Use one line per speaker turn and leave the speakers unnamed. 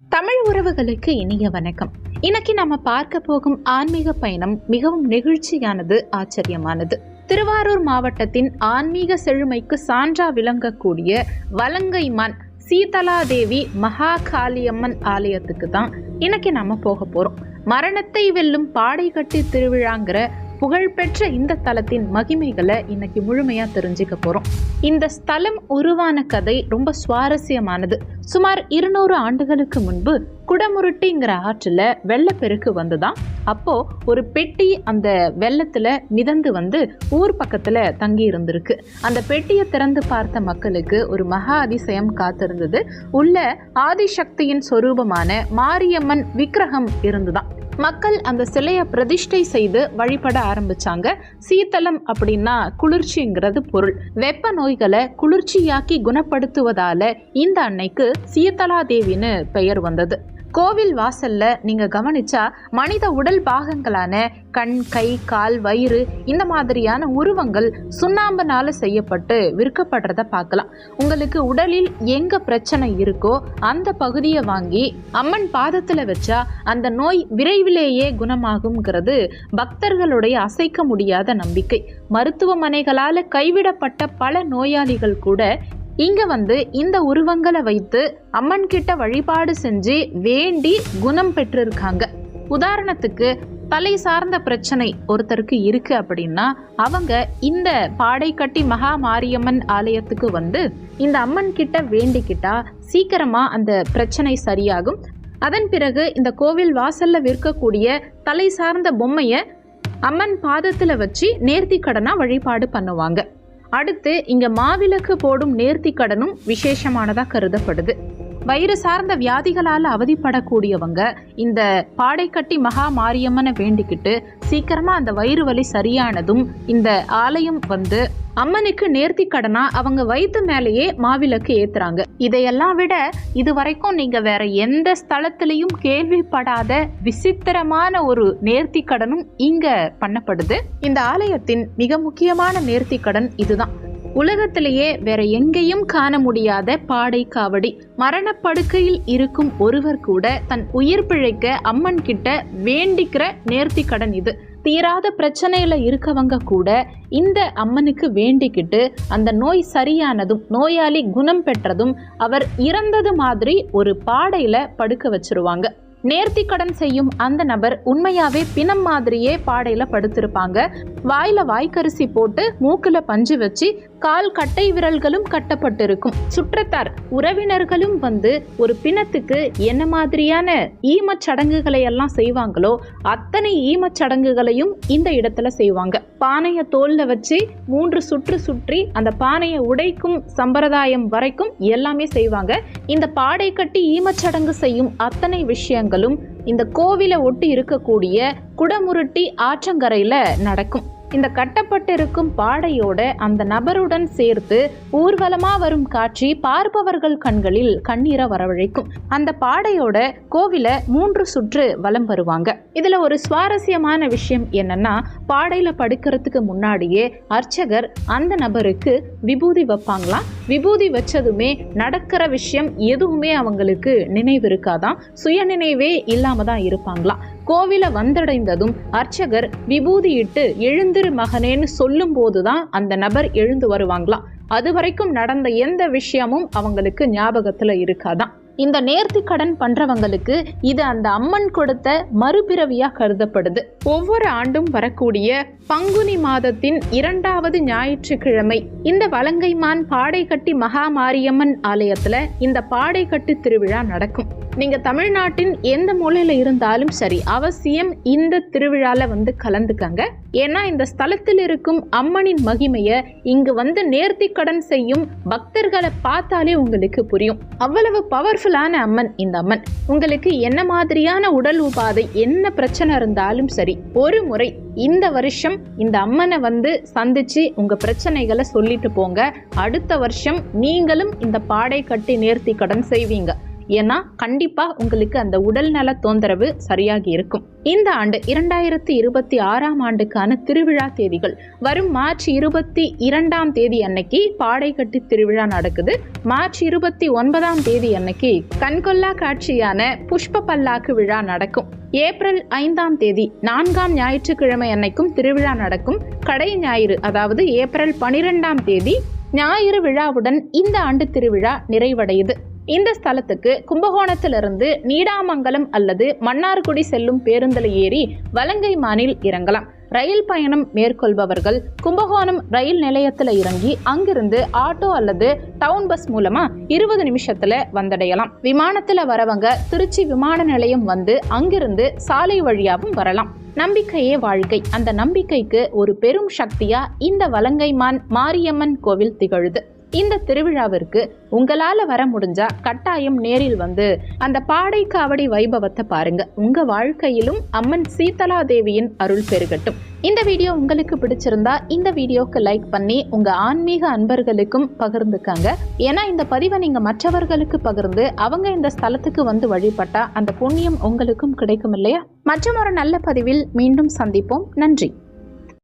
தமிழ் உறவுகளுக்கு இனிய வணக்கம். இன்னைக்கு நம்ம பார்க்க போகும் ஆன்மீக பயணம் மிகவும் நெகிழ்ச்சியானது, ஆச்சரியமானது. திருவாரூர் மாவட்டத்தின் ஆன்மீக செழுமைக்கு சான்றா விளங்கக்கூடிய வலங்கைமான் சீதலாதேவி மகா காளியம்மன் ஆலயத்துக்கு தான் இன்னைக்கு நம்ம போக போறோம். மரணத்தை வெல்லும் பாடைக்கட்டி திருவிழாங்கிற புகழ்பெற்ற இந்த தலத்தின் மகிமைகளை இன்னைக்கு முழுமையா தெரிஞ்சுக்க போறோம். இந்த ஸ்தலம் உருவான கதை ரொம்ப சுவாரஸ்யமானது. சுமார் 200 ஆண்டுகளுக்கு முன்பு குடமுருட்டிங்கிற ஆற்றுல வெள்ளப்பெருக்கு வந்துதான். அப்போ ஒரு பெட்டி அந்த வெள்ளத்துல மிதந்து வந்து ஊர் பக்கத்துல தங்கி இருந்திருக்கு. அந்த பெட்டியை திறந்து பார்த்த மக்களுக்கு ஒரு மகா அதிசயம் காத்திருந்தது. உள்ள ஆதிசக்தியின் சொரூபமான மாரியம்மன் விக்கிரகம் இருந்துதான். மக்கள் அந்த சிலையை பிரதிஷ்டை செய்து வழிபட ஆரம்பிச்சாங்க. சீத்தலம் அப்படின்னா குளிர்ச்சிங்கிறது பொருள். வெப்ப நோய்களை குளிர்ச்சியாக்கி குணப்படுத்துவதால இந்த அன்னைக்கு சீதலாதேவின்னு பெயர் வந்தது. கோவில் வாசல்ல நீங்க கவனிச்சா மனித உடல் பாகங்களான கண், கை, கால், வயிறு இந்த மாதிரியான உருவங்கள் சுண்ணாம்புனால செய்யப்பட்டு விற்கப்படுறத பார்க்கலாம். உங்களுக்கு உடலில் எங்க பிரச்சனை இருக்கோ அந்த பகுதியை வாங்கி அம்மன் பாதத்துல வச்சா அந்த நோய் விரைவிலேயே குணமாகுங்கிறது பக்தர்களுடைய அசைக்க முடியாத நம்பிக்கை. மருத்துவமனைகளால கைவிடப்பட்ட பல நோயாளிகள் கூட இங்க வந்து இந்த உருவங்களை வைத்து அம்மன் கிட்ட வழிபாடு செஞ்சு வேண்டி குணம் பெற்றிருக்காங்க. உதாரணத்துக்கு தலை சார்ந்த பிரச்சனை ஒருத்தருக்கு இருக்கு அப்படின்னா அவங்க இந்த பாடைக்கட்டி மகா மாரியம்மன் ஆலயத்துக்கு வந்து இந்த அம்மன் கிட்ட வேண்டிக்கிட்டா சீக்கிரமா அந்த பிரச்சனை சரியாகும். அதன் பிறகு இந்த கோவில் வாசல்ல விற்கக்கூடிய தலை சார்ந்த பொம்மைய அம்மன் பாதத்துல வச்சு நேர்த்தி கடனா வழிபாடு பண்ணுவாங்க. அடுத்து இங்க மாவிளக்கு போடும் நேர்த்தி கடனும் விசேஷமானதா கருதப்படுது. வயிறு சார்ந்த வியாதிகளால் அவதிப்படக்கூடியவங்க இந்த பாடைக்கட்டி மகா மாரியம்மனை வேண்டிக்கிட்டு சீக்கிரமா அந்த வயிறு வலி சரியானதும் இந்த ஆலயம் வந்து அம்மனுக்கு நேர்த்தி கடனா அவங்க வயிற்று மேலேயே மாவிளக்கு ஏத்துறாங்க. இதையெல்லாம் விட இதுவரைக்கும் நீங்க வேற எந்த ஸ்தலத்திலையும் கேள்விப்படாத விசித்திரமான ஒரு நேர்த்தி கடனும் இங்க பண்ணப்படுது. இந்த ஆலயத்தின் மிக முக்கியமான நேர்த்தி கடன் இதுதான். உலகத்திலேயே வேற எங்கேயும் காண முடியாத பாடை காவடி. மரணப்படுக்கையில் இருக்கும் ஒருவர் கூட தன் உயிர் பிழைக்க அம்மன் கிட்ட வேண்டிக்கிற நேர்த்தி கடன் இது. தீராத பிரச்சனையில இருக்கவங்க கூட இந்த அம்மனுக்கு வேண்டிக்கிட்டு அந்த நோய் சரியானதும் நோயாளி குணம் பெற்றதும் அவர் இறந்தது மாதிரி ஒரு பாடையில படுக்க வச்சிருவாங்க. நேர்த்தி கடன் செய்யும் அந்த நபர் உண்மையாவே பிணம் மாதிரியே பாடையில படுத்திருப்பாங்க. வாயில வாய்க்கரிசி போட்டு மூக்குல பஞ்சு வச்சு கால் கட்டை விரல்களும் கட்டப்பட்டிருக்கும். சுற்றத்தார் உறவினர்களும் வந்து ஒரு பிணத்துக்கு என்ன மாதிரியான ஈமச் சடங்குகளை எல்லாம் செய்வாங்களோ அத்தனை ஈமச் சடங்குகளையும் இந்த இடத்துல செய்வாங்க. பானைய தோல்ல வச்சு 3 சுற்று சுற்றி அந்த பானையை உடைக்கும் சம்பிரதாயம் வரைக்கும் எல்லாமே செய்வாங்க. இந்த பாடை கட்டி ஈமச்சடங்கு செய்யும் அத்தனை விஷயங்களும் இந்த கோவிலை ஒட்டி இருக்கக்கூடிய குடமுருட்டி ஆற்றங்கரையில நடக்கும். இந்த கட்டப்பட்டிருக்கும் பாடையோட அந்த நபருடன் சேர்த்து ஊர்வலமா வரும் காட்சி பார்ப்பவர்கள் கண்களில் கண்ணீரை வரவழைக்கும். அந்த பாடையோட கோவில 3 சுற்று வலம் வருவாங்க. இதுல ஒரு சுவாரஸ்யமான விஷயம் என்னன்னா, பாடையில படுக்கிறதுக்கு முன்னாடியே அர்ச்சகர் அந்த நபருக்கு விபூதி வைப்பாங்களாம். விபூதி வச்சதுமே நடக்கிற விஷயம் எதுவுமே அவங்களுக்கு நினைவு இருக்காதான், சுய நினைவே இல்லாம தான் இருப்பாங்களாம். கோவில வந்தடைந்ததும் அர்ச்சகர் விபூதி இட்டு எழுந்திரு மகனேன்னு சொல்லும் போதுதான் அந்த நபர் எழுந்து வருவாங்களாம். அது வரைக்கும் நடந்த எந்த விஷயமும் அவங்களுக்கு ஞாபகத்துல இருக்காதான். இந்த நேர்த்தி கடன் பண்றவங்களுக்கு இது அந்த அம்மன் கொடுத்த மறுபிறவியா கருதப்படுது. ஒவ்வொரு ஆண்டும் வரக்கூடிய பங்குனி மாதத்தின் 2வது ஞாயிற்றுக்கிழமை இந்த வலங்கைமான் பாடைக்கட்டி மகா மாரியம்மன் ஆலயத்துல இந்த பாடைக்கட்டு திருவிழா நடக்கும். நீங்க தமிழ்நாட்டின் எந்த மூலையில இருந்தாலும் சரி, அவசியம் இந்த திருவிழால வந்து கலந்துக்கங்க. ஏன்னா இந்த ஸ்தலத்தில் இருக்கும் அம்மனின் மகிமைய இங்கு வந்து நேர்த்தி கடன் செய்யும் பக்தர்களை பார்த்தாலே உங்களுக்கு புரியும். அவ்வளவு பவர்ஃபுல்லான அம்மன் இந்த அம்மன். உங்களுக்கு என்ன மாதிரியான உடல் உபாதை, என்ன பிரச்சனை இருந்தாலும் சரி, ஒரு முறை இந்த வருஷம் இந்த அம்மனை வந்து சந்திச்சு உங்க பிரச்சனைகளை சொல்லிட்டு போங்க. அடுத்த வருஷம் நீங்களும் இந்த பாடை கட்டி நேர்த்தி கடன் செய்வீங்க. ஏன்னா கண்டிப்பா உங்களுக்கு அந்த உடல் நல தொந்தரவு சரியாகி இருக்கும். இந்த ஆண்டு 2026ஆம் ஆண்டுக்கான திருவிழா தேதிகள் வரும் மார்ச் 22ஆம் தேதி அன்னைக்கு பாடைக்கட்டி திருவிழா நடக்குது. மார்ச் 29ஆம் தேதி அன்னைக்கு கண்கொள்ளா காட்சியான புஷ்ப பல்லாக்கு விழா நடக்கும். ஏப்ரல் 5ஆம் தேதி 4ஆம் ஞாயிற்றுக்கிழமை அன்னைக்கும் திருவிழா நடக்கும். கடை ஞாயிறு அதாவது ஏப்ரல் 12ஆம் தேதி ஞாயிறு விழாவுடன் இந்த ஆண்டு திருவிழா நிறைவடையுது. இந்த ஸ்தலத்துக்கு கும்பகோணத்திலிருந்து நீடாமங்கலம் அல்லது மன்னார்குடி செல்லும் பேருந்தில் ஏறி வலங்கைமானில் இறங்கலாம். ரயில் பயணம் மேற்கொள்பவர்கள் கும்பகோணம் ரயில் நிலையத்தில் இறங்கி அங்கிருந்து ஆட்டோ அல்லது டவுன் பஸ் மூலமா 20 நிமிஷத்துல வந்தடையலாம். விமானத்துல வரவங்க திருச்சி விமான நிலையம் வந்து அங்கிருந்து சாலை வழியாகவும் வரலாம். நம்பிக்கையே வாழ்க்கை. அந்த நம்பிக்கைக்கு ஒரு பெரும் சக்தியா இந்த வலங்கைமான் மாரியம்மன் கோவில் திகழுது. இந்த திருவிழாவிற்கு உங்களால வர முடிஞ்சா கட்டாயம் நேரில் வந்து அந்த பாடை காவடி வைபவத்தை பாருங்க. உங்க வாழ்க்கையிலும் அம்மன் சீதலா தேவியின் அருள் பெருகட்டும். இந்த வீடியோ உங்களுக்கு பிடிச்சிருந்தா இந்த வீடியோக்கு லைக் பண்ணி உங்க ஆன்மீக அன்பர்களுக்கும் பகிர்ந்துக்காங்க. ஏன்னா இந்த பதிவை நீங்க மற்றவர்களுக்கு பகிர்ந்து அவங்க இந்த ஸ்தலத்துக்கு வந்து வழிபட்டா அந்த புண்ணியம் உங்களுக்கும் கிடைக்கும் இல்லையா? மற்றும் ஒரு நல்ல பதிவில் மீண்டும் சந்திப்போம். நன்றி.